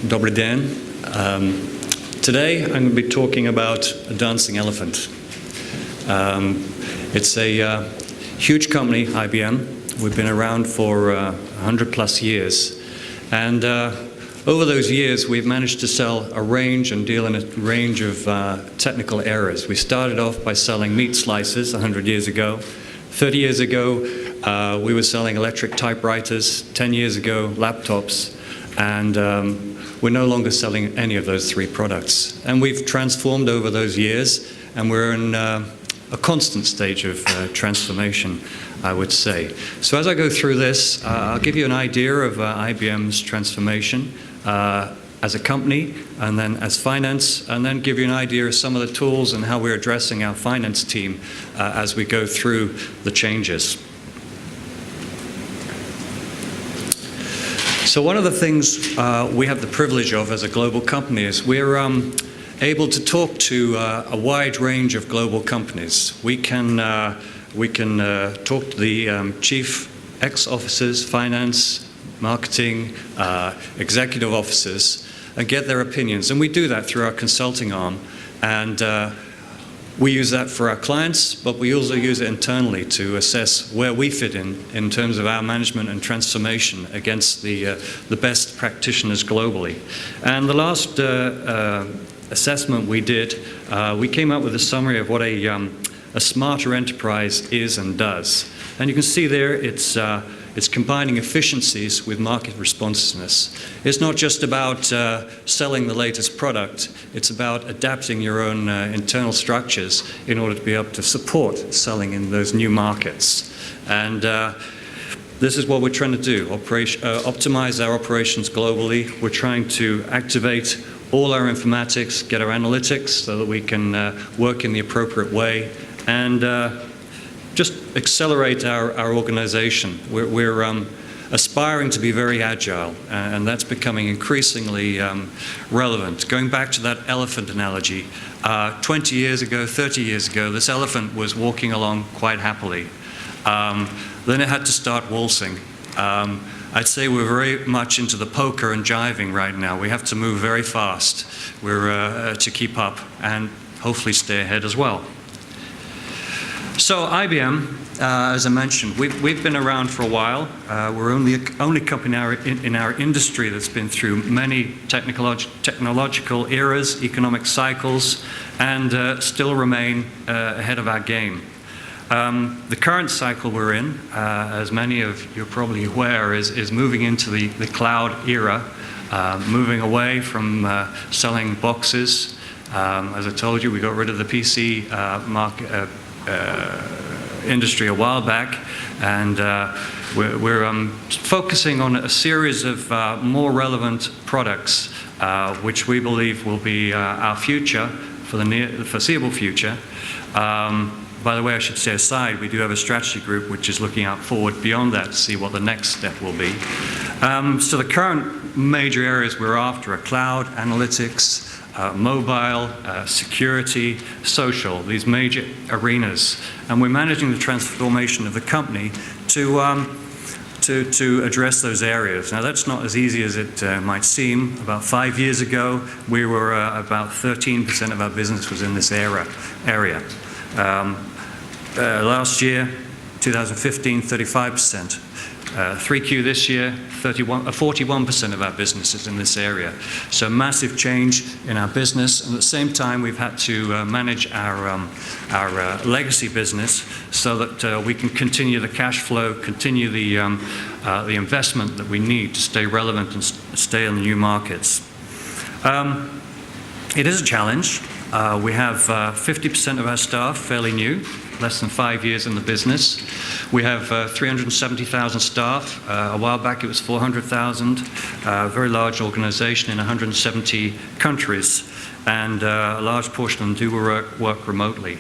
Dobry den. Today I'm going to be talking about a dancing elephant. It's a huge company, IBM. We've been around for 100 plus years. And over those years, we've managed to sell a range and deal in a range of technical areas. We started off by selling meat slices 100 years ago. 30 years ago, we were selling electric typewriters. 10 years ago, laptops. And we're no longer selling any of those three products. And we've transformed over those years, and we're in a constant stage of transformation, I would say. So as I go through this, I'll give you an idea of IBM's transformation as a company, and then as finance, and then give you an idea of some of the tools and how we're addressing our finance team as we go through the changes. So one of the things we have the privilege of as a global company is we're able to talk to a wide range of global companies. We can talk to the chief ex-officers, finance, marketing, executive officers, and get their opinions. And we do that through our consulting arm. And we use that for our clients, but we also use it internally to assess where we fit in terms of our management and transformation against the best practitioners globally. And the last assessment we did, we came up with a summary of what a smarter enterprise is and does. And you can see there it's combining efficiencies with market responsiveness. It's not just about selling the latest product, it's about adapting your own internal structures in order to be able to support selling in those new markets. And this is what we're trying to do, optimize our operations globally. We're trying to activate all our informatics, get our analytics so that we can work in the appropriate way, and just accelerate our organization. We're aspiring to be very agile, and that's becoming increasingly relevant. Going back to that elephant analogy, 20 years ago, 30 years ago, this elephant was walking along quite happily. Then it had to start waltzing. I'd say we're very much into the polka and jiving right now. We have to move very fast to keep up and hopefully stay ahead as well. So IBM, as I mentioned, we've been around for a while. We're only company in our industry that's been through many technological eras, economic cycles, and still remain ahead of our game. The current cycle we're in, as many of you are probably aware, is moving into the cloud era, moving away from selling boxes. As I told you, we got rid of the PC market industry a while back, and we're focusing on a series of more relevant products, which we believe will be our future for the foreseeable future. By the way, I should say aside, we do have a strategy group which is looking out forward beyond that to see what the next step will be. So the current major areas we're after are cloud, analytics, mobile, security, social, these major arenas. And we're managing the transformation of the company to address those areas. Now that's not as easy as it might seem. About 5 years ago, we were about 13% of our business was in this area. Last year, 2015, 35%. 3Q this year, 41% of our business is in this area. So massive change in our business, and at the same time we've had to manage our legacy business so that we can continue the cash flow, continue the investment that we need to stay relevant and stay in the new markets. It is a challenge. We have 50% of our staff fairly new, less than 5 years in the business. We have 370,000 staff. A while back it was 400,000. A very large organization in 170 countries, and a large portion of them do work remotely.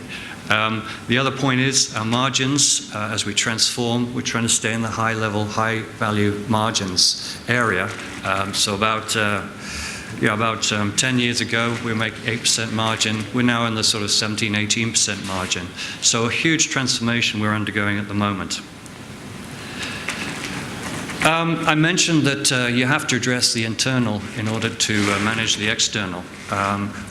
The other point is our margins, as we transform, we're trying to stay in the high level, high value margins area. So about 10 years ago, we were making 8% margin. We're now in the sort of 17, 18% margin. So a huge transformation we're undergoing at the moment. I mentioned that you have to address the internal in order to manage the external.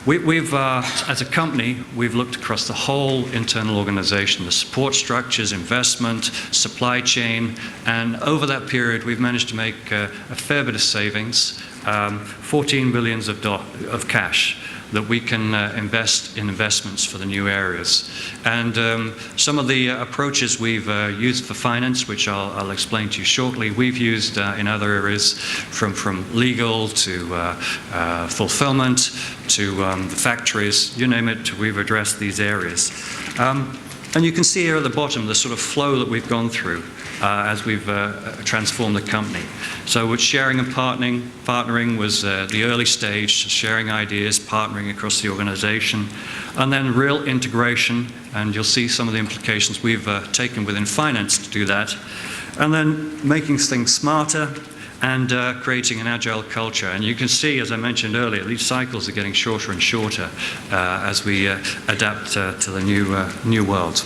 We've, as a company, we've looked across the whole internal organization, the support structures, investment, supply chain, and over that period we've managed to make a fair bit of savings, 14 billion of cash that we can invest in investments for the new areas. And some of the approaches we've used for finance, which I'll explain to you shortly, we've used in other areas from legal to fulfillment to the factories, you name it, we've addressed these areas. And you can see here at the bottom the sort of flow that we've gone through as we've transformed the company. So with sharing and partnering was the early stage, sharing ideas, partnering across the organization, and then real integration, and you'll see some of the implications we've taken within finance to do that, and then making things smarter and creating an agile culture. And you can see, as I mentioned earlier, these cycles are getting shorter and shorter as we adapt to the new world.